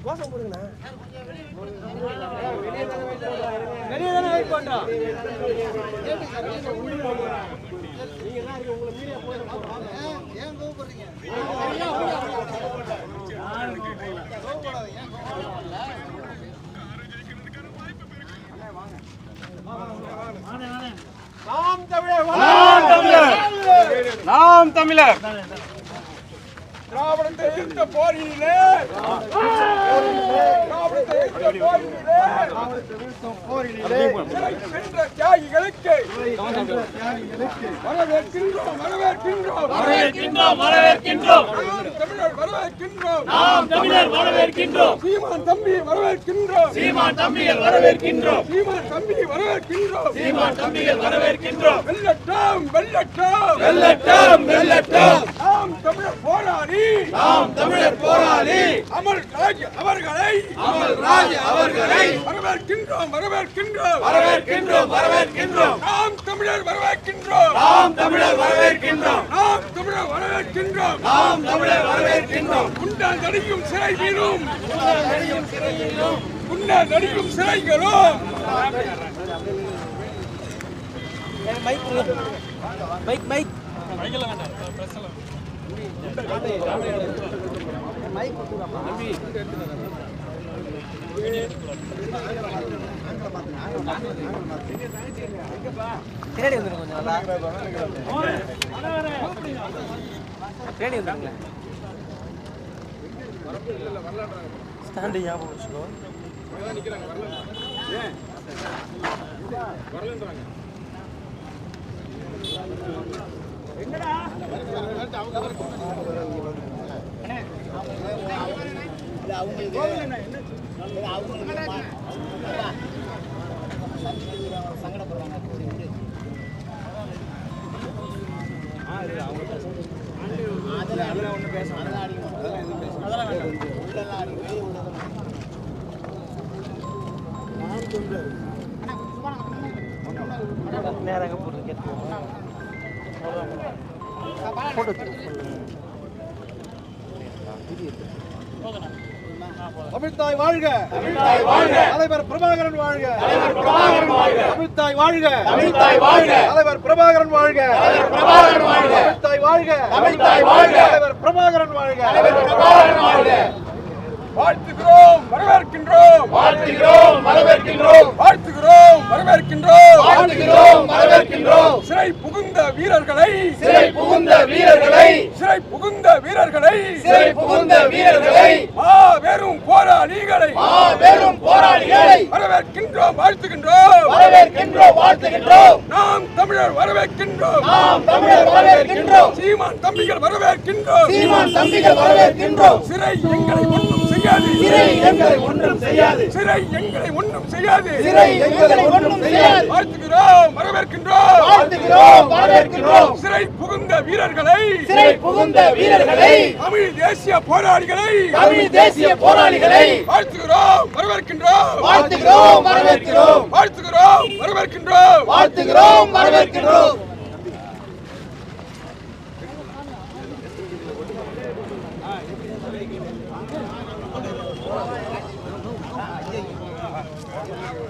கோசம் போடுங்கண்ணா வெளியே தானே வெயிட் பண்றோம். நீங்க என்ன இருக்கு உங்களை மீடியா போய் ஏன் கோவப்படுறீங்க? நாம் தமிழர், நாம் தமிழர். திராவிடத்தை எதிர்த்த போரிலே, திராவிடத்தை எதிர்த்த போரிலே வென்ற தியாகிகளுக்கு வரவேற்கின்றோம், வரவேற்கின்றோம், வரவேற்கின்றோம், வரவேற்கின்றோம். தமிழர் வரவேற்கின்றோம், நாம் தமிழர் வரவேற்கின்றோம். சீமான் தம்பி வரவேற்கின்றோம், சீமான் தம்பிகள் வரவேற்கின்றோம், சீமான் தம்பி வரவேற்கின்றோம், சீமான் தம்பிகள் வரவேற்கின்றோம். வெல்லட்டும், வெல்லட்டும், வெல்லட்டும், வெல்லட்டும். நாம் தமிழர் போராடி, நாம் தமிழர் போராளி அமர் ராஜ் அவர்களை, அமர் ராஜ் அவர்களை வரவேற்கின்றோம், வரவேற்கின்றோம், வரவேற்கின்றோம், வரவேற்கின்றோம். நாம் தமிழர் வரவேற்கின்றோம், நாம் தமிழர் வரவேற்கின்றோம், நாம் தமிழர் வரவேற்கின்றோம், நாம் தமிழர் வரவேற்கின்றோம். குண்டால் நடிக்கும் சிறை வீரும், குண்டால் நடிக்கும் சிறை வீரும், குண்டால் நடிக்கும் சிறைகளும். மைக் மைக் மைக் மைக்கல வேண்டாம், பிரச்சனை பின்னாடி வந்துருங்க, கொஞ்சம் நல்லா பின்னாடி வந்துருங்க. ஸ்டாண்டு ஞாபகம் வச்சுக்கோ. என்னடா நேராக போட்டு கேட்போம். தமிழ்தாய் வாழ்க, தமிழ்தாய் வாழ்க, தலைவர் பிரபாகரன் வாழ்க, தலைவர் பிரபாகரன் வாழ்க. தமிழ்தாய் வாழ்க, தமிழ்தாய் வாழ்க, தலைவர் பிரபாகரன் வாழ்க, தலைவர் பிரபாகரன் வாழ்க. தமிழ்தாய் வாழ்க, தமிழ்தாய் வாழ்க, தலைவர் பிரபாகரன் வாழ்க, தலைவர் பிரபாகரன் வாழ்க. வாழ்த்துகிறோம், வரவேற்கின்றோம், வாழ்த்துகிறோம், வரவேற்கின்றோம், வாழ்த்துகிறோம், வரவேற்கின்றோம், வாழ்த்துகிறோம், வரவேற்கின்றோம். சிறை புகுந்த வீரர்களை, சிறை புகுந்த வீரர்களை, சிறை புகுந்த வீரர்களை, சிறை புகுந்த வீரர்களை, மாபெரும் போராளிகளை, மாபெரும் போராளிகளை வரவேற்கின்றோம், வாழ்த்துகின்றோம், வரவேற்கின்றோம், வாழ்த்துகின்றோம். நாம் தமிழர் வரவேற்கின்றோம், நாம் தமிழர் வரவேற்கின்றோம். சீமான் தம்பிகள் வரவேற்கின்றோம், சீமான் தம்பிகள் வரவேற்கின்றோம். சிறை எங்களை ஒன்றும் செய்யாது, சிறை எங்களை ஒன்றும் செய்யாது, சிறை எங்களை ஒன்றும் செய்யாது, சிறை எங்களை ஒன்றும் செய்யாது. வாழ்த்துகிறோம், வரவேற்கின்றோம், வாழ்த்துகிறோம், வரவேற்கின்றோம். சிறை புகுந்த வீரர்களை, சிறை புகுந்த வீரர்களை, தமிழ் தேசிய போராளிகளை, தமிழ் தேசிய போராளிகளை வாழ்த்துகிறோம், வரவேற்கின்றோம், வாழ்த்துகிறோம், வரவேற்கிறோம், வாழ்த்துகிறோம், வரவேற்கின்றோம், வாழ்த்துகிறோம், வரவேற்கின்றோம். எடுத்து